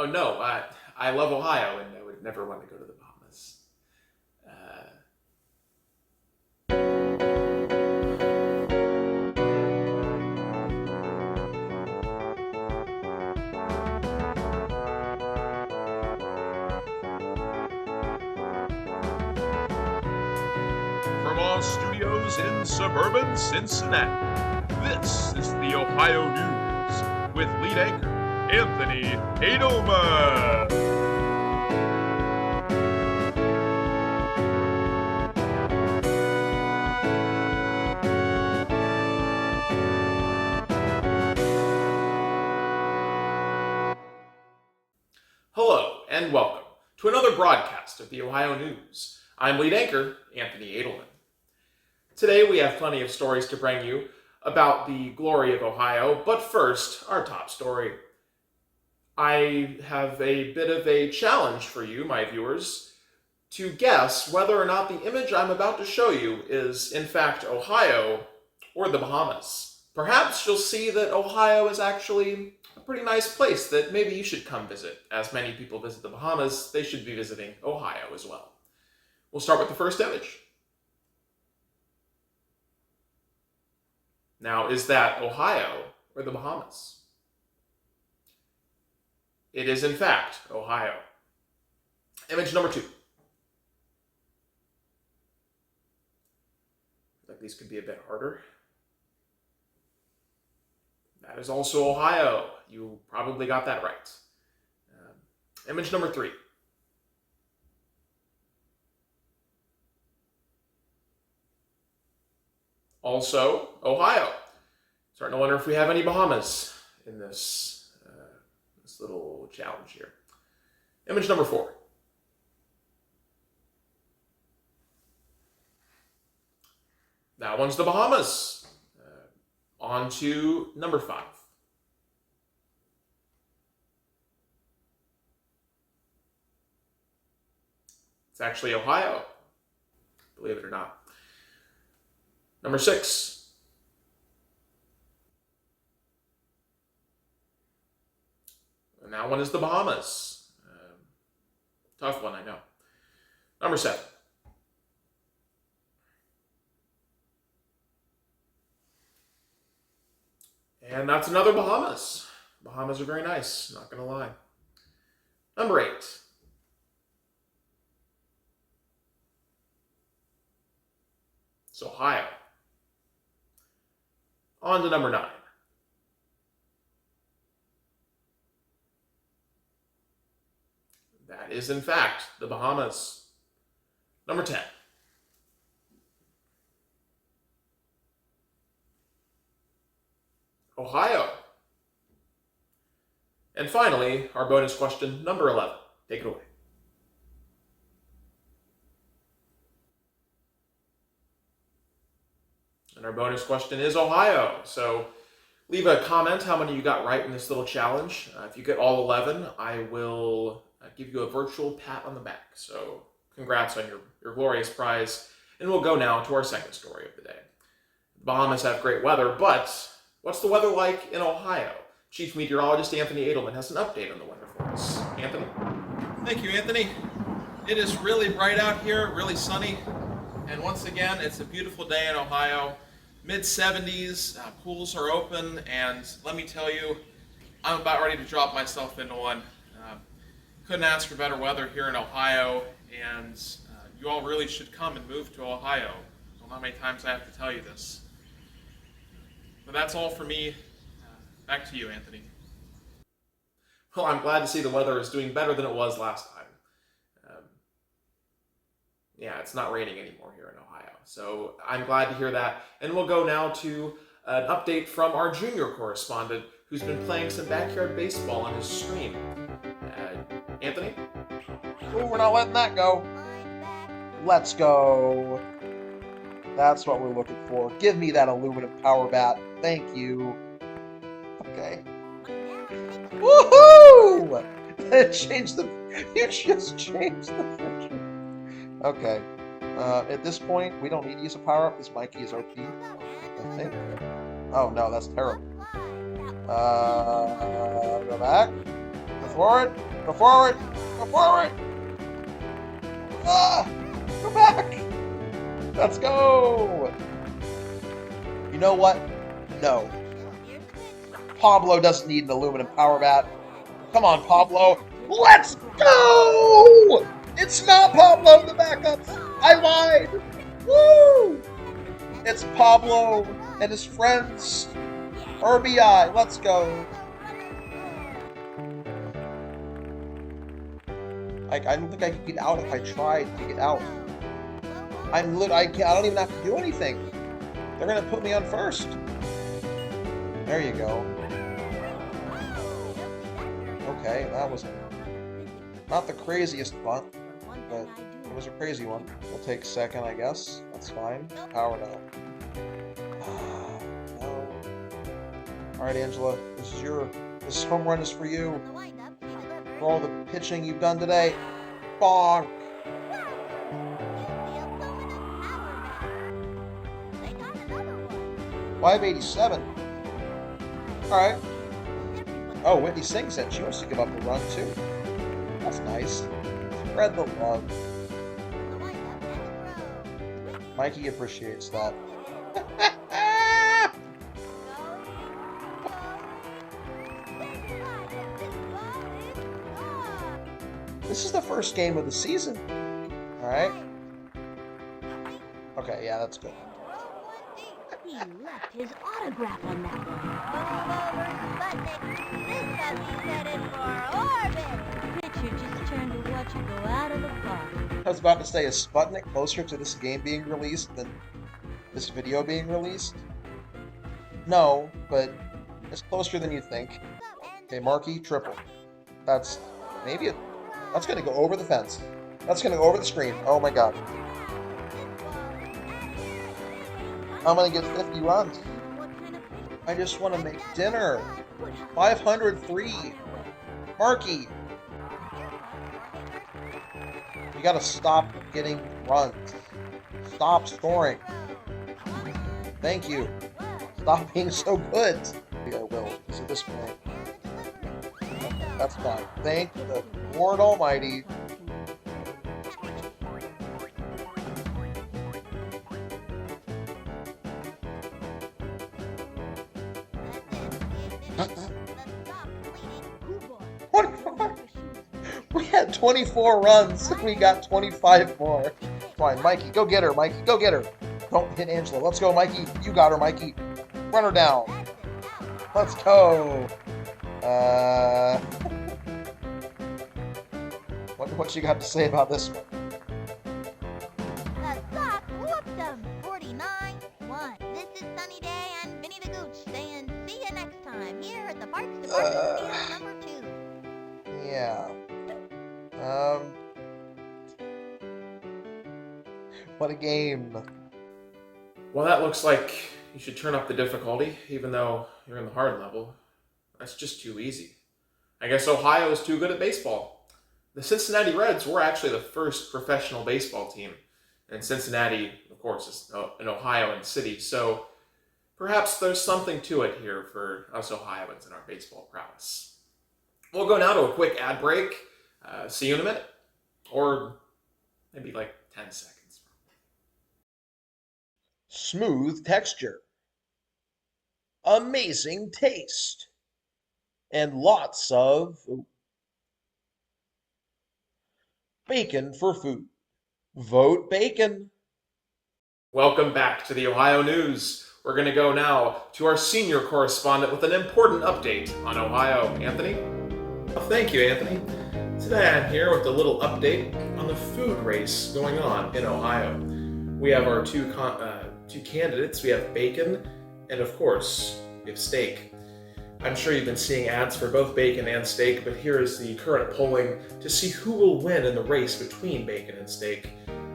Oh no, I love Ohio and I would never want to go to the Bahamas. From our studios in suburban Cincinnati, this is the Ohio News with lead anchor Anthony Edelman. Hello and welcome to another broadcast of the Ohio News. I'm lead anchor Anthony Edelman. Today we have plenty of stories to bring you about the glory of Ohio, but first, our top story. I have a bit of a challenge for you, my viewers, to guess whether or not the image I'm about to show you is, in fact, Ohio or the Bahamas. Perhaps you'll see that Ohio is actually a pretty nice place that maybe you should come visit. As many people visit the Bahamas, they should be visiting Ohio as well. We'll start with the first image. Now, is that Ohio or the Bahamas? It is, in fact, Ohio. Image number 2. I feel like these could be a bit harder. That is also Ohio. You probably got that right. Image number 3. Also, Ohio. Starting to wonder if we have any Bahamas in this little challenge here. Image number 4. That one's the Bahamas. On to number 5. It's actually Ohio, believe it or not. Number 6. And that one is the Bahamas. Tough one, I know. Number 7. And that's another Bahamas. Bahamas are very nice, not gonna lie. Number 8. It's Ohio. On to number 9. That is, in fact, the Bahamas. Number 10. Ohio. And finally, our bonus question, number 11. Take it away. And our bonus question is Ohio. So leave a comment how many you got right in this little challenge. If you get all 11, I will give you a virtual pat on the back. So congrats on your glorious prize. And we'll go now to our second story of the day. The Bahamas have great weather, but what's the weather like in Ohio? Chief Meteorologist Anthony Edelman has an update on the weather for us. Anthony? Thank you, Anthony. It is really bright out here, really sunny. And once again, it's a beautiful day in Ohio. Mid-70s, pools are open, and let me tell you, I'm about ready to drop myself into one. Couldn't ask for better weather here in Ohio, and you all really should come and move to Ohio. I don't know how many times I have to tell you this. But that's all for me. Back to you, Anthony. Well, I'm glad to see the weather is doing better than it was last time. Yeah, it's not raining anymore here in Ohio. So I'm glad to hear that. And we'll go now to an update from our junior correspondent who's been playing some backyard baseball on his stream. Anthony? Oh, we're not letting that go. Let's go. That's what we're looking for. Give me that aluminum power bat. Thank you. Okay. Woohoo! You just changed the picture. Okay. At this point, we don't need to use a power-up because Mikey is OP, I think. Oh, no, that's terrible. Go back. Go forward. Go forward! Go forward! Ah! Go back! Let's go! You know what? No. Pablo doesn't need an aluminum power bat. Come on, Pablo. Let's go! It's not Pablo, the backups. I lied. Woo! It's Pablo and his friends. RBI. Let's go. I don't think I could get out if I tried to get out. I don't even have to do anything. They're gonna put me on first. There you go. Okay, that was not the craziest bunt, but it was a crazy one. We'll take second, I guess. That's fine. Power now. No. All right, Angela. This home run is for you. For all the pitching you've done today. Bonk. $587. All right. Oh, Whitney sings it. She wants to give up a run too. That's nice. Spread the love. Mikey appreciates that. This is the first game of the season. All right. Okay, yeah, that's good. He left his autograph on that one. This puppy's headed for orbit. Pitcher just turned to watch it go out of the park. I was about to say, is Sputnik closer to this game being released than this video being released? No, but it's closer than you think. Okay, Markey, triple. That's going to go over the fence. That's going to go over the screen. Oh my god. I'm going to get 50 runs. I just want to make dinner. 503. Markey. You got to stop getting runs. Stop scoring. Thank you. Stop being so good. Maybe I will. Is it this way? That's fine. Thank the Lord Almighty. We had 24 runs. We got 25 more. Fine, Mikey, go get her. Mikey, go get her. Don't hit Angela. Let's go, Mikey. You got her, Mikey. Run her down. Let's go. What you got to say about this one? The Sox whooped them 49-1. This is Sunny Day and Vinny the Gooch saying see you next time here at the Parks Department Field number 2. Yeah. What a game. Well, that looks like you should turn up the difficulty, even though you're in the hard level. That's just too easy. I guess Ohio is too good at baseball. The Cincinnati Reds were actually the first professional baseball team. And Cincinnati, of course, is an Ohioan city, so perhaps there's something to it here for us Ohioans and our baseball prowess. We'll go now to a quick ad break. See you in a minute. Or maybe like 10 seconds. Smooth texture. Amazing taste. And lots of bacon for food. Vote bacon. Welcome back to the Ohio News. We're going to go now to our senior correspondent with an important update on Ohio. Anthony? Well, thank you, Anthony. Today I'm here with a little update on the food race going on in Ohio. We have our two candidates. We have bacon, and of course, we have steak. I'm sure you've been seeing ads for both bacon and steak, but here is the current polling to see who will win in the race between bacon and steak.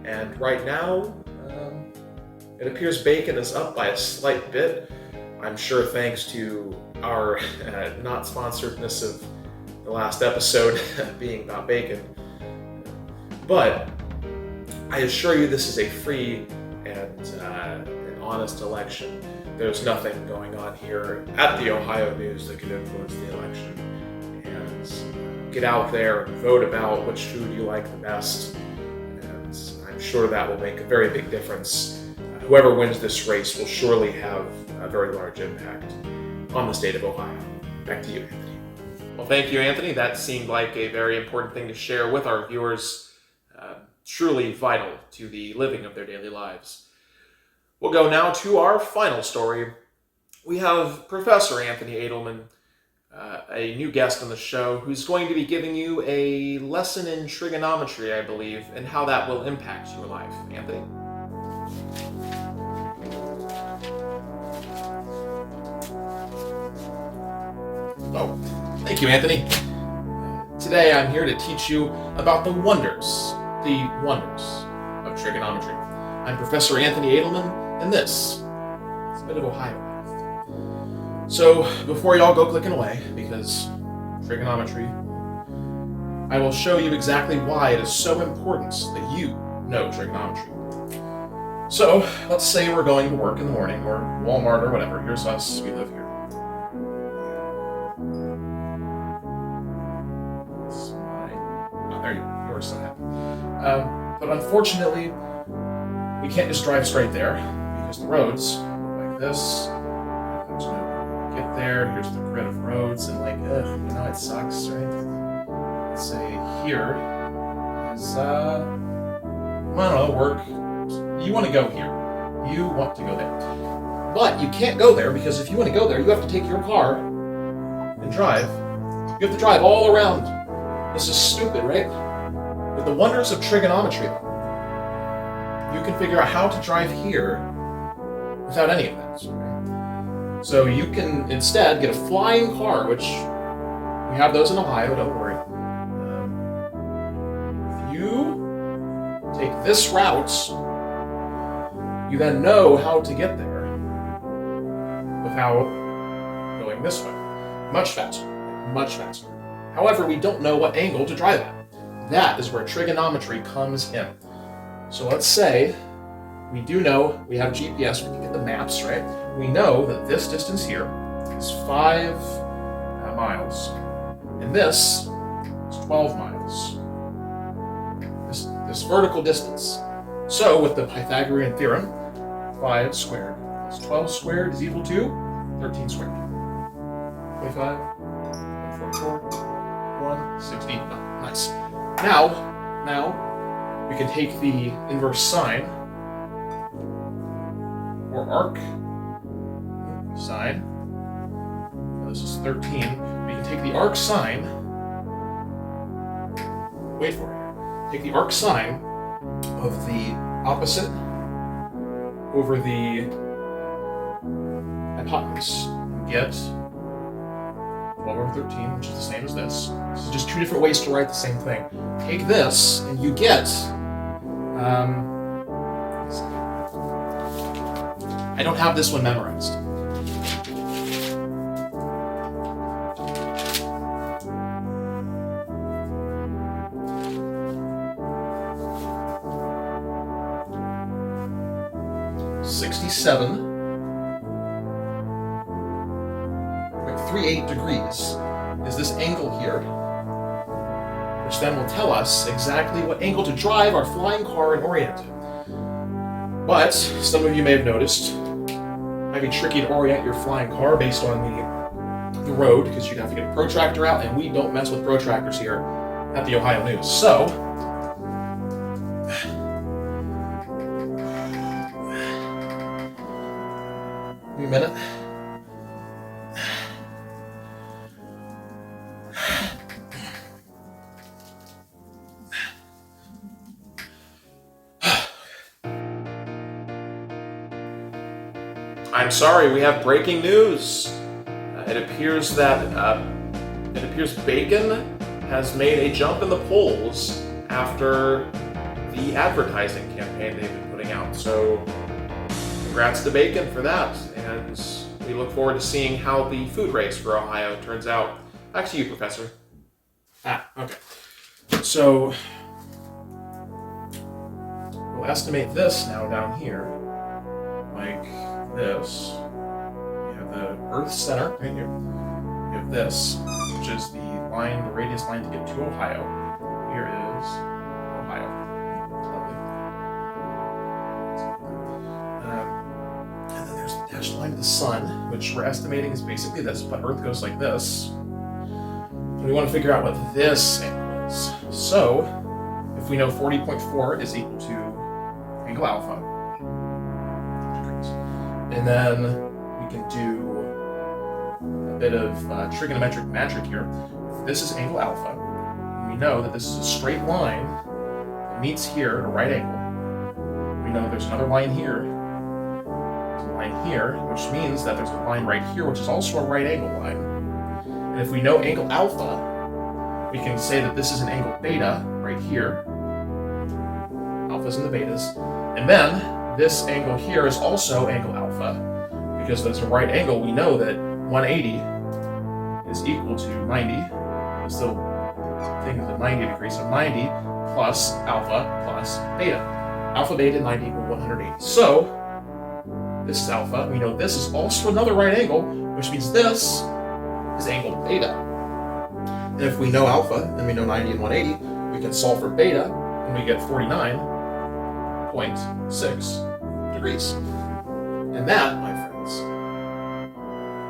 And right now, it appears bacon is up by a slight bit. I'm sure thanks to our not sponsoredness of the last episode being about bacon. But I assure you this is a free and an honest election. There's nothing going on here at the Ohio News that could influence the election. And get out there and vote about which food you like the best. And I'm sure that will make a very big difference. Whoever wins this race will surely have a very large impact on the state of Ohio. Back to you, Anthony. Well, thank you, Anthony. That seemed like a very important thing to share with our viewers. Truly vital to the living of their daily lives. We'll go now to our final story. We have Professor Anthony Edelman, a new guest on the show, who's going to be giving you a lesson in trigonometry, I believe, and how that will impact your life. Anthony? Oh, thank you, Anthony. Today I'm here to teach you about the wonders of trigonometry. I'm Professor Anthony Edelman, and this is a bit of Ohio math. So, before y'all go clicking away, because trigonometry, I will show you exactly why it is so important that you know trigonometry. So, let's say we're going to work in the morning, or Walmart, or whatever. Here's us, we live here. There you go, you're so happy. But unfortunately, we can't just drive straight there, because the roads look like this. There's no way to get there. Here's the grid of roads, and it sucks, right? Let's say here is, work. You want to go here. You want to go there. But you can't go there, because if you want to go there, you have to take your car and drive. You have to drive all around. This is stupid, right? With the wonders of trigonometry, though, you can figure out how to drive here without any of that. Okay? So you can instead get a flying car, which we have those in Ohio, don't worry. If you take this route, you then know how to get there without going this way. Much faster. Much faster. However, we don't know what angle to drive at. That is where trigonometry comes in. So let's say we do know we have GPS, we can get the maps, right? We know that this distance here is 5 miles, and this is 12 miles. This vertical distance. So with the Pythagorean theorem, 5 squared plus 12 squared is equal to 13 squared. 25, 144, 160. Nice. Now we can take the inverse sine, or arc sine. Now this is 13. We can take the arc sine. Wait for it. Take the arc sine of the opposite over the hypotenuse. Get 12 over 13, which is the same as this. This is just two different ways to write the same thing. Take this, and you get, I don't have this one memorized. .38 degrees is this angle here, which then will tell us exactly what angle to drive our flying car and orient it. But some of you may have noticed it might be tricky to orient your flying car based on the road, because you'd have to get a protractor out, and we don't mess with protractors here at the Ohio News. So give me a minute. I'm sorry, we have breaking news. It appears bacon has made a jump in the polls after the advertising campaign they've been putting out. So congrats to bacon for that, and we look forward to seeing how the food race for Ohio turns out. Back to you, Professor. Okay. So we'll estimate this now down here, like this. We have the Earth center right here. We have this, which is the line, the radius line to get to Ohio. Here is Ohio. And then there's the dashed line to the sun, which we're estimating is basically this, but Earth goes like this. And we want to figure out what this angle is. So, if we know 40.4 is equal to angle alpha, and then we can do a bit of trigonometric magic here. If this is angle alpha, and we know that this is a straight line that meets here at a right angle. We know there's another line here, there's a line here, which means that there's a line right here, which is also a right angle line. And if we know angle alpha, we can say that this is an angle beta right here. Alphas and the betas. And then this angle here is also angle alpha. Because there's a right angle, we know that 180 is equal to 90. We still think of the 90 degree, so 90 plus alpha plus beta. Alpha, beta, 90 equal 180. So, this is alpha. We know this is also another right angle, which means this is angle beta. And if we know alpha, and we know 90 and 180, we can solve for beta, and we get 49.6 degrees. And that, my friends,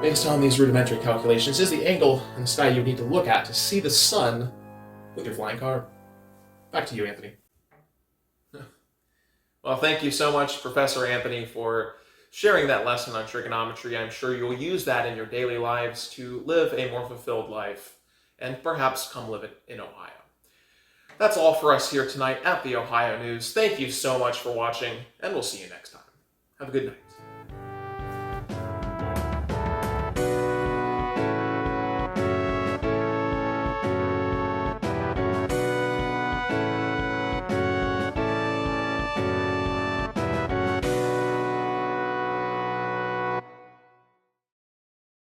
based on these rudimentary calculations, is the angle in the sky you need to look at to see the sun with your flying car. Back to you, Anthony. Well, thank you so much, Professor Anthony, for sharing that lesson on trigonometry. I'm sure you'll use that in your daily lives to live a more fulfilled life and perhaps come live it in Ohio. That's all for us here tonight at the Ohio News. Thank you so much for watching, and we'll see you next time. Have a good night.